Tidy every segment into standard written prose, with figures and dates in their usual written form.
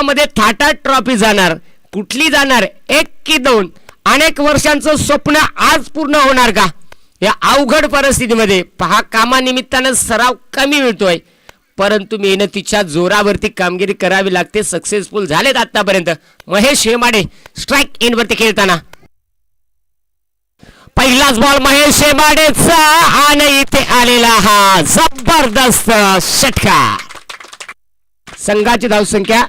मध्ये थाटा ट्रॉफी जाणार, कुठली जाणार, 1 की 2? अनेक वर्षांचं स्वप्न आज पूर्ण होणार का? या अवघड परिस्थितीमध्ये पहा, कामानिमित्तानं सराव कमी मिळतोय, परंतु मेहनतीच्या जोरावरती कामगिरी करावी लागते. सक्सेसफुल झालेत आतापर्यंत. महेश हेमाडे स्ट्राइक इन वरती खेळताना पहिलाच बॉल महेश हेमाडेचा आणि इथे आलेला हा जबरदस्त षटकार. संघाची धावसंख्या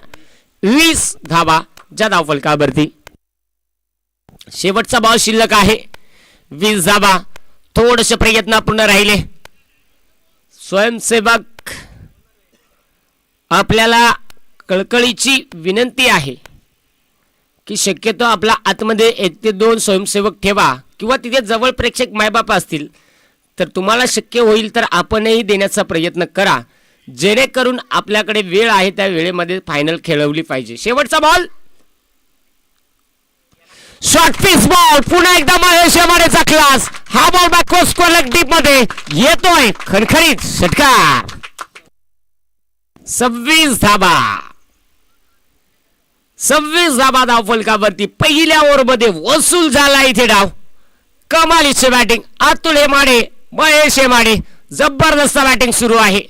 20 धावा ज्या धावफलकावरती. शेवटचा बॉल शिल्लक आहे. 20 धावा. थोडेसे प्रयत्न पूर्ण राहिले. स्वयंसेवक आपल्याला कळकळीची विनंती आहे की शक्यतो आपला आतमध्ये 1 ते 2 स्वयंसेवक ठेवा, किंवा तिथे जवळ प्रेक्षक मायबाप असतील तर तुम्हाला शक्य होईल तर आपणही देण्याचा प्रयत्न करा, जेणेकरून आपल्याकडे वेळ आहे त्या वेळेमध्ये फायनल खेळवली पाहिजे. शेवटचा बॉल शॉर्ट पिच बॉल. पुन्हा एकदा महेश हेमाडेचा क्लास. हा बॉल बॅकवर्ड स्क्वेअर डीप मध्ये येतोय. खणखणीत षटकार. 26 धाबा. 26 धाबा धावफलकावरती. पहिल्या ओव्हरमध्ये वसूल झाला इथे डाव. कमालीचे बॅटिंग अतुल हेमाडे, महेश हेमाडे. जबरदस्त बॅटिंग सुरू आहे.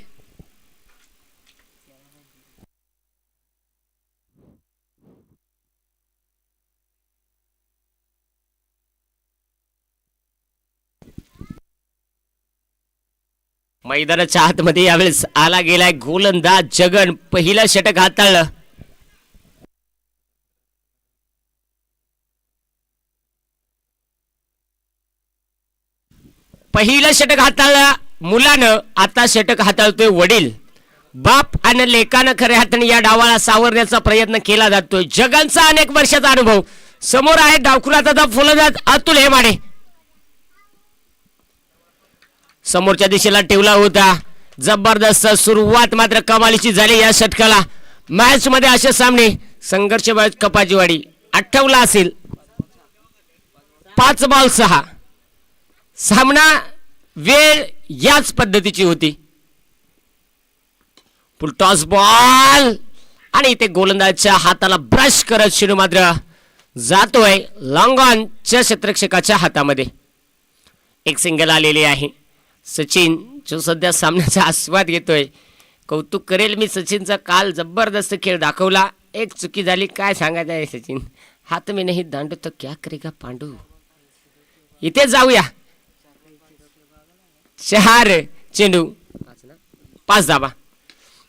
मैदानाच्या आतमध्ये यावेळेस आला गेलाय गोलंदाज जगन. पहिला षटक हाताळलं. पहिलं षटक हाताळलं मुलानं, आता षटक हाताळतोय वडील. बाप आणि लेकानं खऱ्या हाताने या डावाला सावरण्याचा प्रयत्न केला जातोय. जगनचा अनेक वर्षाचा अनुभव. समोर आहे डावखुराचा फलंदाज अतुल हेमाडे. समोरच्या दिशेला ठेवला होता. जबरदस्त सुरुवात मात्र कमालीची झाली या षटकाला. मॅच मध्ये असे सामने संघर्ष कपाजीवाडी आठवला असेल. 5 बॉल 6. सामना वेळ याच पद्धतीची होती. फुल टॉस बॉल आणि इथे गोलंदाजच्या हाताला ब्रश करत शिरू मात्र जातोय लॉंग ऑनच्या क्षेत्ररक्षकाच्या हातामध्ये. एक सिंगल आलेले आहे. सचिन जो सध्या सामन्याचा आस्वाद घेतोय. कौतुक करेल मी सचिनचा. काल जबरदस्त खेळ दाखवला. एक चुकी झाली, काय सांगायचं आहे सचिन. हात में नहीं दांडू तो क्या करेगा पांडू. इथे जाऊया. 4 चेंडू 5 धाबा.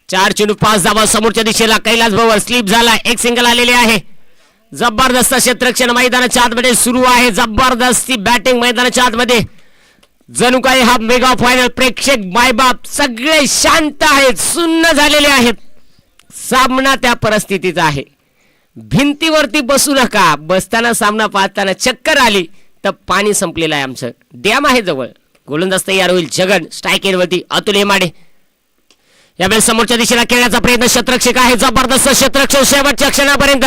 4 चेंडू 5 धाबा. समोरच्या दिशेला कैलास भवर स्लिप झाला. एक सिंगल आलेले आहे. जबरदस्त क्षेत्ररक्षण मैदानाच्या आतमध्ये सुरू आहे. जबरदस्ती बॅटिंग मैदानाच्या आतमध्ये. जणू काही हा मेगा फायनल. प्रेक्षक मायबाप सगळे शांत आहेत, सुन्न झालेले आहेत. सामना त्या परिस्थितीचा आहे. भिंतीवरती बसू नका. बसताना सामना पाहताना चक्कर आली तर पाणी संपलेलं आहे. आमचं डॅम आहे जवळ. गोलंदाज तयार होईल. जगन स्ट्राइक वरती अतुल हेमाडे. यावेळेस समोरच्या दिशेला खेळण्याचा प्रयत्न क्षेत्ररक्षक आहे. जबरदस्त क्षेत्ररक्षक शेवटच्या क्षणापर्यंत.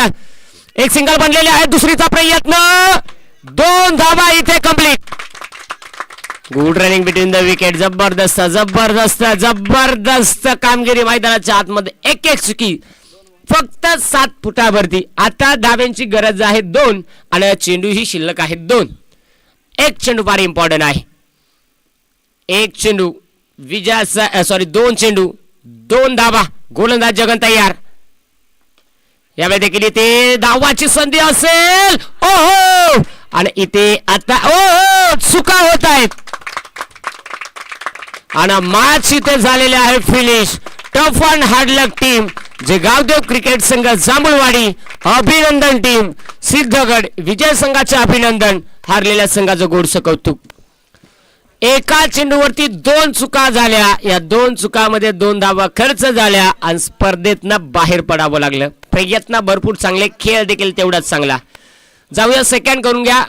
एक सिंगल बनलेले आहे. दुसरीचा प्रयत्न. 2 धावा इथे complete. Good running between the wicket. जबरदस्त जबरदस्त जबरदस्त कामगिरी मैदानाच्या आतमध्ये. एक चुकी फक्त 7 फुटावरती. आता धाब्यांची गरज आहे 2 आणि चेंडू ही शिल्लक आहे 2. एक चेंडू फार इम्पॉर्टंट आहे. एक चेंडू विजयाचा 2 चेंडू 2 धावा. गोलंदाज जगन तयार. यावेळी देखील इथे धावाची संधी असेल. ओहो. आणि इथे आता ओहो चुका होत आहेत आणि मॅच इथे झालेले आहे finish. Tough and hard luck team जे गावदेव क्रिकेट संघ जांभूळवाडी, अभिनंदन टीम सिद्धगड विजय संघाचे अभिनंदन. हारलेल्या संघाचं गोडसं कौतुक. एका चेंडूवरती 2 चुका झाल्या. या 2 चुकामध्ये 2 धावा खर्च झाल्या आणि स्पर्धेतनं बाहेर पडावं लागलं. प्रयत्न भरपूर चांगले, खेळ देखील तेवढाच चांगला. जाऊया सेकंड करून घ्या.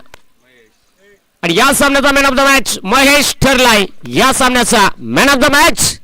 आणि या सामन्याचा man of the match Mahesh ठरलाय. या सामन्याचा मॅन ऑफ द मॅच